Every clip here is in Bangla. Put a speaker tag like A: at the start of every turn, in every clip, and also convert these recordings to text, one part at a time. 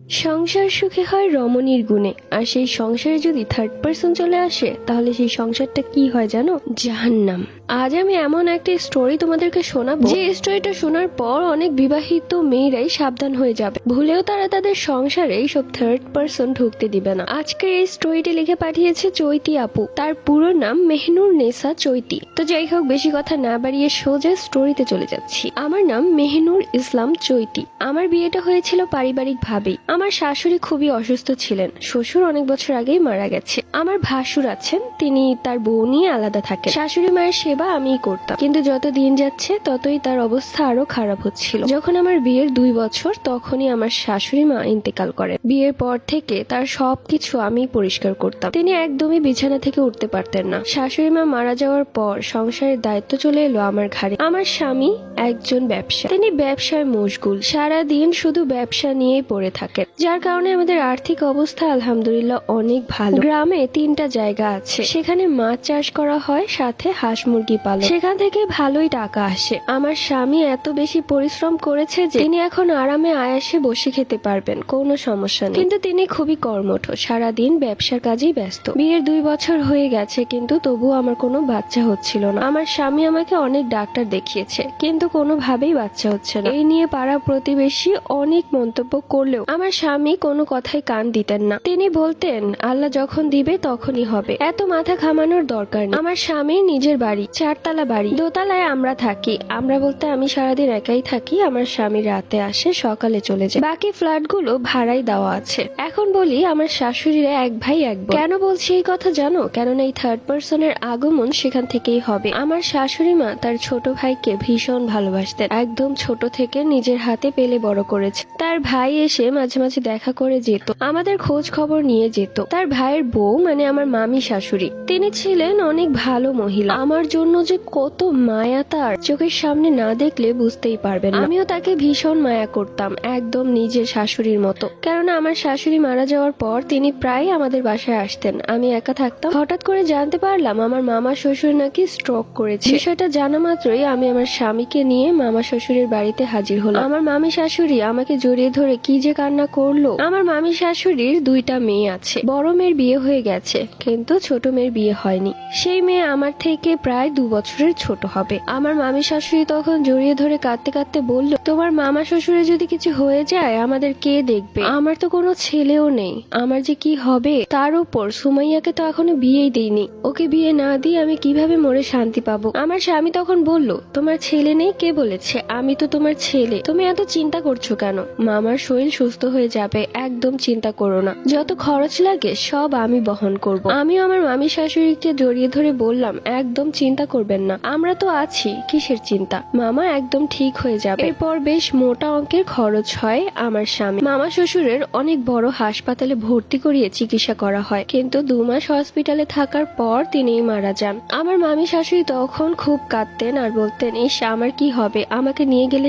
A: সংসার সুখে হয় রমণীর গুণে, আর সেই সংসারে যদি থার্ড পার্সন চলে আসে তাহলে সেই সংসারটা কি হয় জানো? জাহান্নাম। আজ আমি এমন একটা স্টোরি তোমাদেরকে শোনাবো যে স্টোরিটা শোনার পর অনেক বিবাহিত মেয়েরাই সাবধান হয়ে যাবে, ভুলেও তারা তাদের সংসারে এইসব থার্ড পার্সন ঢুকতে দিবে না। আজকের এই স্টোরিটি লিখে পাঠিয়েছে চৈতি আপু, তার পুরো নাম মেহনুর নেসা চৈতি। তো যাই হোক, বেশি কথা না বাড়িয়ে সোজা স্টোরিতে চলে যাচ্ছি। আমার নাম মেহনুর ইসলাম চৈতি। আমার বিয়েটা হয়েছিল পারিবারিক ভাবেই। আমার শাশুড়ি খুবই অসুস্থ ছিলেন, শ্বশুর অনেক বছর আগেই মারা গেছে। আমার ভাসুর আছেন, তিনি তার বউ নিয়ে আলাদা থাকেন। শাশুড়ি মায়ের সেবা আমিই করতাম, কিন্তু যত দিন যাচ্ছে ততই তার অবস্থা আরো খারাপ হচ্ছিল। যখন আমার বিয়ের 2 বছর তখনই আমার শাশুড়ি মা ইন্তেকাল করেন। বিয়ের পর থেকে তার সবকিছু আমি পরিষ্কার করতাম। তিনি একদমই বিছানা থেকে উঠতে পারতেন না। শাশুড়ি মা মারা যাওয়ার পর সংসারের দায়িত্ব চলে এলো আমার ঘাড়ে। আমার স্বামী একজন ব্যবসা, তিনি ব্যবসায় মশগুল, সারা দিন শুধু ব্যবসা নিয়েই পড়ে থাকেন, যার কারণে আমাদের আর্থিক অবস্থা আলহামদুলিল্লাহ অনেক ভালো। গ্রামে 3টা জায়গা আছে, সেখানে মাছ চাষ করা হয়, সাথে হাঁস মুরগি পালন, সেখান থেকে ভালোই টাকা আসে। আমার স্বামী এত বেশি পরিশ্রম করেছে যে তিনি এখন আরামে আয়াসে বসে খেতে পারবেন, কোনো সমস্যা নেই। কিন্তু তিনি খুবই কর্মঠ, সারাদিন ব্যবসার কাজেই ব্যস্ত। বিয়ের 2 বছর হয়ে গেছে, কিন্তু তবুও আমার কোনো বাচ্চা হচ্ছিল না। আমার স্বামী আমাকে অনেক ডাক্তার দেখিয়েছে, কিন্তু কোনোভাবেই বাচ্চা হচ্ছে না। এই নিয়ে পাড়া প্রতিবেশী অনেক মন্তব্য করলেও আমার স্বামী কোনো কথাই কান দিতেন না। তিনি বলতেন আল্লাহ যখন দিবে তখনই হবে, এত মাথা ঘামানোর দরকার নেই। আমার স্বামীর নিজের বাড়ি, 4তলা বাড়ি, দোতলায় আমরা থাকি। আমরা বলতে আমি সারাদিন একাই থাকি, আমার স্বামী রাতে আসে, সকালে চলে যায়। বাকি ফ্ল্যাটগুলো ভাড়াই দেওয়া আছে। এখন বলি, আমার শাশুড়িরা 1 ভাই 1 বোন। কেন বলছি এই কথা জানো? কেননা এই থার্ড পার্সনের আগমন সেখান থেকেই হবে। আমার শাশুড়ি মা তার ছোট ভাইকে ভীষণ ভালোবাসতেন, একদম ছোট থেকে নিজের হাতে পেলে বড় করেছে। তার ভাই এসে মাঝে মাঝে দেখা করে যেত, আমাদের খোঁজ খবর নিয়ে যেত। তার ভাইয়ের বউ মানে আমার মামি শাশুড়ি, তিনি ছিলেন অনেক ভালো মহিলা। আমার জন্য যে কত মায়া তার, চোখের সামনে না দেখলে বুঝতেই পারবেন না। আমিও তাকে ভীষণ মায়া করতাম, একদম নিজের শাশুড়ির মতো। কেননা আমার শাশুড়ি মারা যাওয়ার পর তিনি প্রায় আমাদের বাসায় আসতেন, আমি একা থাকতাম। হঠাৎ করে জানতে পারলাম আমার মামা শ্বশুর নাকি স্ট্রোক করেছে। বিষয়টা জানা মাত্রই আমি আমার স্বামীকে নিয়ে মামা শ্বশুরের বাড়িতে হাজির হলাম। আমার মামি শাশুড়ি আমাকে জড়িয়ে ধরে কি যে কান্না করলো। আমার মামি শাশুড়ির 2টা মেয়ে আছে, বড় মেয়ের বিয়ে হয়ে গেছে, কিন্তু ছোট মেয়ের বিয়ে হয়নি। সেই মেয়ে আমার থেকে প্রায় 2 বছরের ছোট হবে। আমার মামি শাশুড়ি তখন জড়িয়ে ধরে কাঁদতে কাঁদতে বলল, তোমার মামা শ্বশুরে যদি কিছু হয়ে যায় আমাদের কে দেখবে? আমার তো কোনো ছেলেও নেই, আমার যে কি হবে? তার উপর সুমাইয়াকে তো এখনো বিয়েই দিইনি, ওকে বিয়ে না দিয়ে আমি কিভাবে মরে শান্তি পাবো? আমার স্বামী তখন বলল, তোমার ছেলে নেই? কে বলেছে? আমি তো তোমার ছেলে, তুমি এত চিন্তা করছো কেন? মামার শরীর সুস্থ হয়ে যাবে, একদম চিন্তা করো না। যত খরচ লাগে সব আমি বহন করব। আমিও আমার মামি শাশুড়িকে জড়িয়ে ধরে বললাম, একদম চিন্তা করবেন না, আমরা তো আছি, কিসের চিন্তা? মামা একদম ঠিক হয়ে যাবে। এরপর বেশ মোটা অঙ্কের খরচ হয় আমার স্বামী। মামা শ্বশুরের অনেক বড় হাসপাতালে ভর্তি করিয়ে চিকিৎসা করা হয়, কিন্তু 2 মাস হসপিটালে থাকার পর তিনিই মারা যান। আমার মামি শাশুড়ি তখন খুব কাঁদতেন আর বলতেন, ইস আমার কি হবে, আমাকে নিয়ে গেলে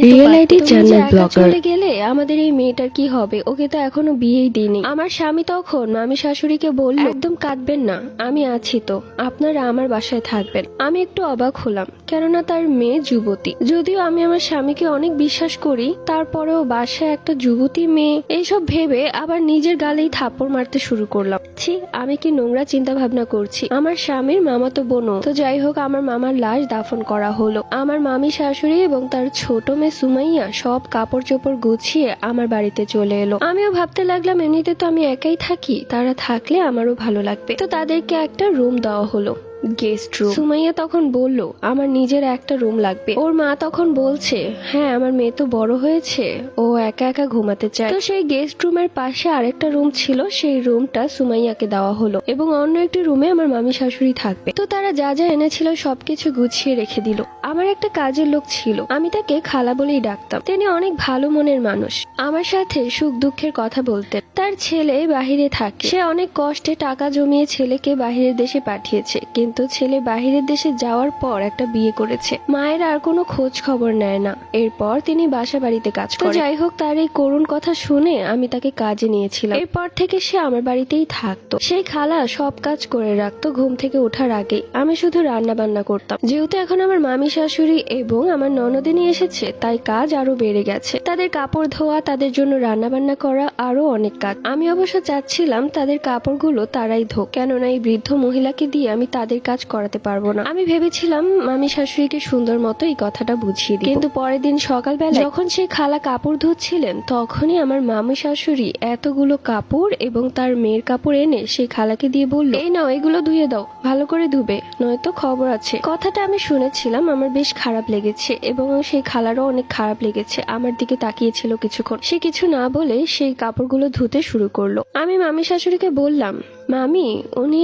A: চলে গেলে আমাদের এই মেয়েটার কি হবে? ওকে তো এখনো বিয়েই দিইনি। আমার স্বামী তখন মামি শাশুড়িকে বলল, একদম কাঁদবেন না, আমি আছি তো, আপনারা আমার বাসায় থাকবেন। আমি একটু অবাক হলাম, কেননা তার মেয়ে যুবতী। যদিও আমি আমার স্বামীকে অনেক বিশ্বাস করি, তারপরেও বাসায় একটা যুবতী মেয়ে, এইসব ভেবে আবার নিজের গালেই থাপ্পড় মারতে শুরু করলাম। ছি, আমি কি নোংরা চিন্তা ভাবনা করছি। আমার স্বামীর মামাতো বোনও। তো যাই হোক, আমার মামার লাশ দাফন করা হলো। আমার মামি শাশুড়ি এবং তার ছোট মেয়ে সুমাইয়া সব কাপড় চোপড় গুছিয়ে আমার বাড়িতে চলে এলো। আমিও ভাবতে লাগলাম, এমনিতে তো আমি একাই থাকি, তারা থাকলে আমারও ভালো লাগবে। তো তাদেরকে একটা রুম দেওয়া হলো, গেস্ট রুম। সুমাইয়া তখন বলল, আমার নিজের একটা রুম লাগবে। ওর মা তখন বলছে, হ্যাঁ আমার মেয়ে তো বড় হয়েছে, ও একা একা ঘুমাতে চায়। তো সেই গেস্ট রুমের পাশে আরেকটা রুম ছিল, সেই রুমটা সুমাইয়াকে দেওয়া হলো এবং অন্য একটি রুমে আমার মামি শাশুড়ি থাকবে। তো তারা যা যা এনেছিল সবকিছু গুছিয়ে রেখে দিল। আমার একটা কাজের লোক ছিল, আমি তাকে খালা বলেই ডাকতাম। তিনি অনেক ভালো মনের মানুষ, আমার সাথে সুখ দুঃখের কথা বলতেন। তার ছেলে বাহিরে থাকে, সে অনেক কষ্টে টাকা জমিয়ে ছেলেকে বাহিরের দেশে পাঠিয়েছে, কিন্তু কিন্তু ছেলে বাহিরের দেশে যাওয়ার পর একটা বিয়ে করেছে। মায়ের আর কোনো খোঁজ খবর নেয় না। এরপর তিনি বাসা বাড়িতে কাজ করে। যাই হোক, তার এই করুণ কথা শুনে আমি তাকে কাজে নিয়েছিলাম। এরপর থেকে সে আমার বাড়িতেই থাকতো। সেই খালা সব কাজ করে রাখতো ঘুম থেকে ওঠার আগে। আমি শুধু রান্না বান্না করতাম। যেহেতু এখন আমার মামি শাশুড়ি এবং আমার ননদিনী এসেছে, তাই কাজ আরো বেড়ে গেছে। তাদের কাপড় ধোয়া, তাদের জন্য রান্না বান্না করা, আরো অনেক কাজ। আমি অবশ্য চাচ্ছিলাম তাদের কাপড়গুলো তারাই ধোক, কেননা এই বৃদ্ধ মহিলাকে দিয়ে আমি তাদের কাজ করাতে পারবো না। আমি ভেবেছিলাম মামি শাশুড়িকে সুন্দর মতো এই কথাটা বুঝিয়ে দিই। কিন্তু পরের দিন সকালবেলা যখন সেই খালা কাপড় ধুচ্ছিলেন, তখনই আমার মামি শাশুড়ি এতগুলো কাপড় এবং তার মেয়ের কাপড় এনে সেই খালাকে দিয়ে বলল, এই নাও, এগুলো ধুয়ে দাও, ভালো করে ধুবে, নয়তো খবর আছে। কথাটা আমি শুনেছিলাম, আমার বেশ খারাপ লেগেছে এবং সেই খালারও অনেক খারাপ লেগেছে। আমার দিকে তাকিয়েছিল কিছুক্ষণ। সে কিছু না বলে সেই কাপড়গুলো ধুতে শুরু করলো। আমি মামি শাশুড়িকে বললাম, মামি, উনি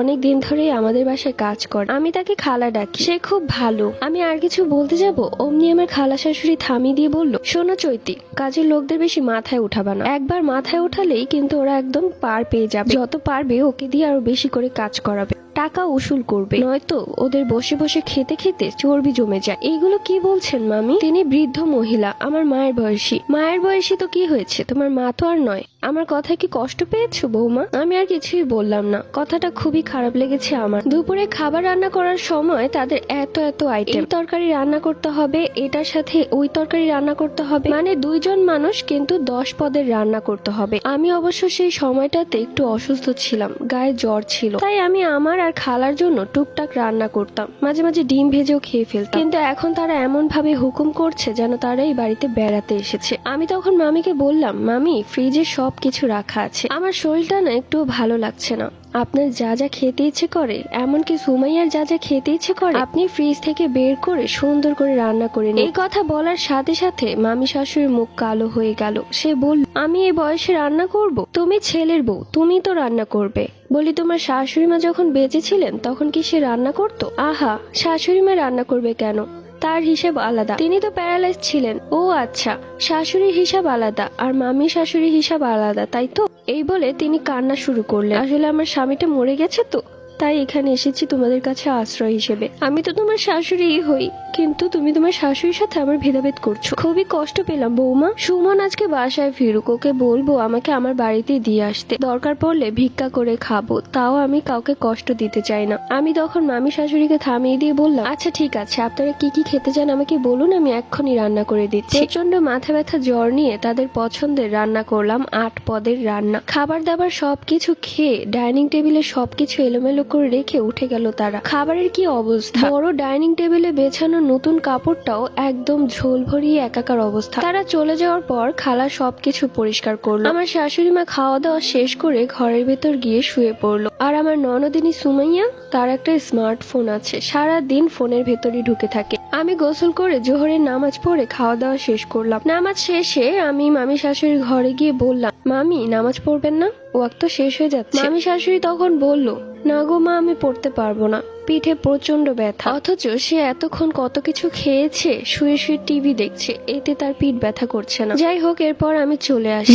A: অনেক দিন ধরেই আমাদের বাসায় কাজ করে। আমি তাকে খালা ডাকি, সে খুব ভালো। আমি আর কিছু বলতে যাব, অমনি আমার খালা শাশুড়ি থামিয়ে দিয়ে বলল, শোনো চৈতি, কাজের লোকদের বেশি মাথায় উঠাবা না। একবার মাথায় উঠালেই কিন্তু ওরা একদম পার পেয়ে যাবে। যত পারবে ওকে দিয়ে আরো বেশি করে কাজ করাবে, টাকা উসুল করবে, নয়তো ওদের বসে বসে খেতে খেতে চর্বি জমে যায়। এইগুলো কি বলছেন মামি? তিনি বৃদ্ধ মহিলা, আমার মায়ের বয়সী। মায়ের বয়সী তো কি হয়েছে, তোমার মা তো আর নয়। আমার কথায় কি কষ্ট পেয়েছো বৌমা? আমি আর কিছুই বললাম না। কথাটা খুবই খারাপ লেগেছে আমার। দুপুরে খাবার রান্না করার সময় তাদের এত এত আইটেম, তরকারি রান্না করতে হবে, এটার সাথে ওই তরকারি রান্না করতে হবে, মানে 2 জন মানুষ কিন্তু 10 পদের রান্না করতে হবে। আমি অবশ্য সেই সময়টাতে একটু অসুস্থ ছিলাম, গায়ে জ্বর ছিল, তাই আমি আমার আর খালার জন্য টুকটাক রান্না করতাম, মাঝে মাঝে ডিম ভেজেও খেয়ে ফেলতাম। কিন্তু এখন তারা এমন ভাবে হুকুম করছে যেন তারা এই বাড়িতে বেড়াতে এসেছে। আমি তখন মামিকে বললাম, মামি, ফ্রিজে সবকিছু রাখা আছে, আমার শরীরটা না একটু ভালো লাগছে না। আপনার যা যা খেতে ইচ্ছে করে, এমনকি সুমাইয়ার যা যা খেতে ইচ্ছে করে, আপনি ফ্রিজ থেকে বের করে সুন্দর করে রান্না করে নিন। এই কথা বলার সাথে সাথে মামি শাশুড়ির মুখ কালো হয়ে গেল। সে বলল, আমি এই বয়সে রান্না করব? তুমি ছেলের বউ, তুমি তো রান্না করবে। বলি, তোমার শাশুড়ি মা যখন বেঁচে ছিলেন তখন কি সে রান্না করতো? আহা, শাশুড়ি মা রান্না করবে কেন? তার হিসেব আলাদা, তিনি তো প্যারালাইজ ছিলেন। ও আচ্ছা, শাশুড়ির হিসাব আলাদা আর মামি শাশুড়ির হিসাব আলাদা, তাই তো? এই বলে তিনি কান্না শুরু করলেন। আসলে আমার স্বামীটা মরে গেছে তো, তাই এখানে এসেছি তোমাদের কাছে আশ্রয় হিসেবে। আমি তো তোমার শাশুড়িই হই, কিন্তু তুমি তোমার শাশুড়ির সাথে আমার ভেদাভেদ করছো। খুবই কষ্ট পেলাম বৌমা। সুমন আজকে বাসায় ফিরুক, ওকে বলবো আমাকে আমার বাড়িতে দিয়ে আসতে, দরকার পড়লে ভিক্ষা করে খাবো, তাও আমি কাউকে কষ্ট দিতে চাই না। আমি তখন মামি শাশুড়িকে থামিয়ে দিয়ে বললাম, আচ্ছা ঠিক আছে, আপনারা কি কি খেতে চান আমাকে বলুন, আমি এক্ষুনি রান্না করে দিচ্ছি। প্রচন্ড মাথা ব্যথা জ্বর নিয়ে তাদের পছন্দের রান্না করলাম 8 পদের রান্না। খাবার দাবার সবকিছু খেয়ে ডাইনিং টেবিলে সবকিছু এলোমেলো করে রেখে উঠে গেল তারা। খাবারের কি অবস্থা! বড় ডাইনিং টেবিলে বেছানো নতুন কাপড়টাও একদম ঝোল ভরিয়ে একাকার অবস্থা। তারা চলে যাওয়ার পর খালা সবকিছু পরিষ্কার করলো। আমার শাশুড়ি মা খাওয়া দাওয়া শেষ করে ঘরের ভেতর গিয়ে শুয়ে পড়লো। আর আমার ননদিনী সুমাইয়া, তার একটা স্মার্টফোন আছে, সারা দিন ফোনের ভেতরই ঢুকে থাকে। আমি গোসল করে জোহরের নামাজ পড়ে খাওয়া দাওয়া শেষ করলাম। নামাজ শেষে আমি মামি শাশুড়ির ঘরে গিয়ে বললাম, মামি, নামাজ পড়বেন না? ওয়াক্ত তো শেষ হয়ে যাচ্ছে। মামি শাশুড়ি তখন বলল, না গো মা, আমি পড়তে পারবো না, পিঠে প্রচন্ড ব্যথা। অথচ সে এতক্ষণ কত কিছু খেয়েছে, শুয়ে শুয়ে টিভি দেখছে, এতে তার পিঠ ব্যথা করছে না। যাই হোক, এরপর আমি চলে আসি।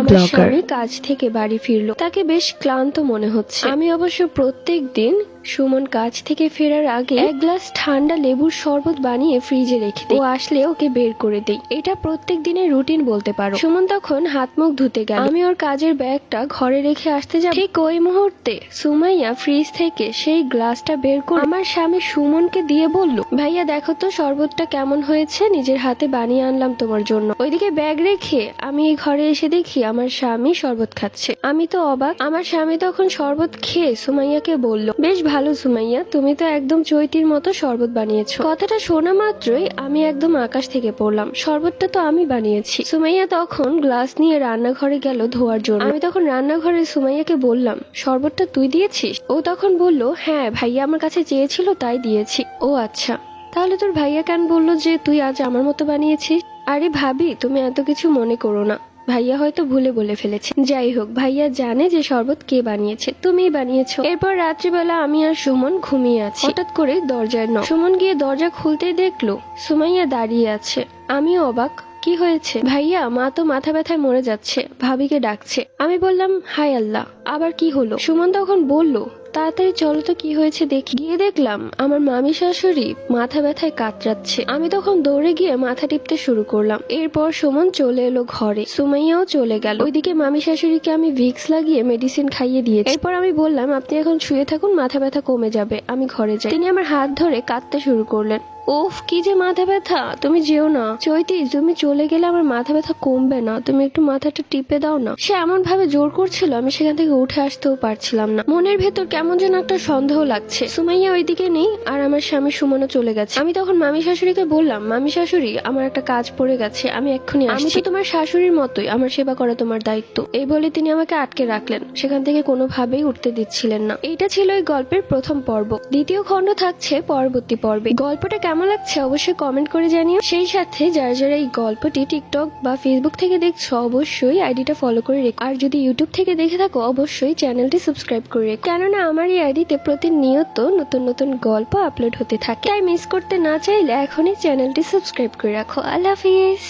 A: আমার স্বামী কাজ থেকে বাড়ি ফিরলো, তাকে বেশ ক্লান্ত মনে হচ্ছে। আমি অবশ্য প্রত্যেক দিন সুমন কাজ থেকে ফেরার আগে 1 গ্লাস ঠান্ডা লেবুর শরবত বানিয়ে ফ্রিজে রেখে দিই। ও আসলে ওকে বের করে দিই। এটা প্রত্যেক দিনের রুটিন বলতে পারো। সুমন তখন হাত মুখ ধুতে গেল। আমি ওর কাজের ব্যাগটা ঘরে রেখে আসতে যাব, ঠিক ওই মুহূর্তে সুমাইয়া ফ্রিজ থেকে সেই গ্লাসটা বের করে আমার স্বামী সুমনকে দিয়ে বলল, ভাইয়া দেখো তো শরবতটা কেমন হয়েছে, নিজের হাতে বানিয়ে আনলাম তোমার জন্য। ওইদিকে ব্যাগ রেখে আমি এই ঘরে এসে দেখি আমার স্বামী শরবত খাচ্ছে। আমি তো অবাক। আমার স্বামী তখন শরবত খেয়ে সুমাইয়াকে বলল, বেশ ভালো সুমাইয়া, তুমি তো একদম চৈতির মতো শরবত বানিয়েছো। কথাটা শোনা মাত্রই আমি একদম আকাশ থেকে পড়লাম, শরবতটা তো আমি বানিয়েছি। সুমাইয়া তখন গ্লাস নিয়ে রান্নাঘরে গেল ধোয়ার জন্য। আমি তখন রান্নাঘরে সুমাইয়াকে বললাম, শরবতটা তুই দিয়েছিস? ও তখন বলল, হ্যাঁ ভাইয়া আমার কাছে চেয়েছিল তাই দিয়েছি। ও আচ্ছা, তাহলে তোর ভাইয়া কেন বললো যে তুই আজ আমার মতো বানিয়েছিস? আরে ভাবি, তুমি এত কিছু মনে করো না, ভাইয়া হয়তো ভুলে বলে ফেলেছে। যাই হোক, ভাইয়া জানে যে শরবত কে বানিয়েছে, তুমিই বানিয়েছো। এরপর রাত্রিবেলা আমি আর সুমন ঘুমিয়ে আছি। হঠাৎ করে দরজায় নক। সুমন গিয়ে দরজা খুলতেই দেখলো সুমাইয়া দাঁড়িয়ে আছে। আমিও অবাক, কি হয়েছে? ভাইয়া, মা তো মাথা ব্যথায় মরে যাচ্ছে, ভাবিকে ডাকছে। আমি বললাম, হায় আল্লাহ, আবার কি হলো? সুমন তখন বলল, তাড়াতাড়ি চলো তো কি হয়েছে দেখি। গিয়ে দেখলাম আমার মামি শাশুড়ি মাথা ব্যথায় কাতরাচ্ছে। আমি তখন দৌড়ে গিয়ে মাথা টিপতে শুরু করলাম। এরপর সুমন চলে এলো ঘরে, সুমাইয়াও চলে গেল। ওইদিকে মামি শাশুড়িকে আমি ভিক্স লাগিয়ে মেডিসিন খাইয়ে দিয়েছি। এরপর আমি বললাম আপনি এখন শুয়ে থাকুন, মাথা ব্যথা কমে যাবে, আমি ঘরে যাই। তিনি আমার হাত ধরে কাঁদতে শুরু করলেন। ওফ, কি যে মাথা ব্যথা, তুমি যেও না চৈতি, তুমি চলে গেলে আমার মাথা ব্যথা কমবে না, তুমি একটু মাথাটা টিপে দাও না। সে এমন ভাবে জোর করছিল আমি সেখান থেকে উঠে আসতেও পারছিলাম না। মনের ভেতর কেমন যেন একটা সন্দেহ লাগছে। সুমাইয়া ওইদিকে নেই আর আমার স্বামী সুমনও চলে গেছে। আমি তখন মামি শাশুড়িকে বললাম, মামি শাশুড়ি আমার একটা কাজ পড়ে গেছে, আমি এক্ষুনি আসছি। আমি তো তোমার শাশুড়ির মতোই, আমার সেবা করা তোমার দায়িত্ব। এই বলে তিনি আমাকে আটকে রাখলেন, সেখান থেকে কোনোভাবেই উঠতে দিচ্ছিলেন না। এইটা ছিল এই গল্পের প্রথম পর্ব। দ্বিতীয় খণ্ড থাকছে পরবর্তী পর্বে। গল্পটা কেমন লাগছে অবশ্যই কমেন্ট করে জানিও। সেই সাথে যারা যারা এই গল্পটি টিকটক বা ফেসবুক থেকে দেখছো অবশ্যই আইডিটা ফলো করে রেখো। আর যদি ইউটিউব থেকে দেখে থাকো অবশ্যই চ্যানেলটি সাবস্ক্রাইব করে রেখো, কেননা আমার এই আইডিতে প্রতিনিয়ত নতুন নতুন গল্প আপলোড হতে থাকে। তাই মিস করতে না চাইলে এখনই চ্যানেলটি সাবস্ক্রাইব করে রাখো। আল্লাহ হাফিজ।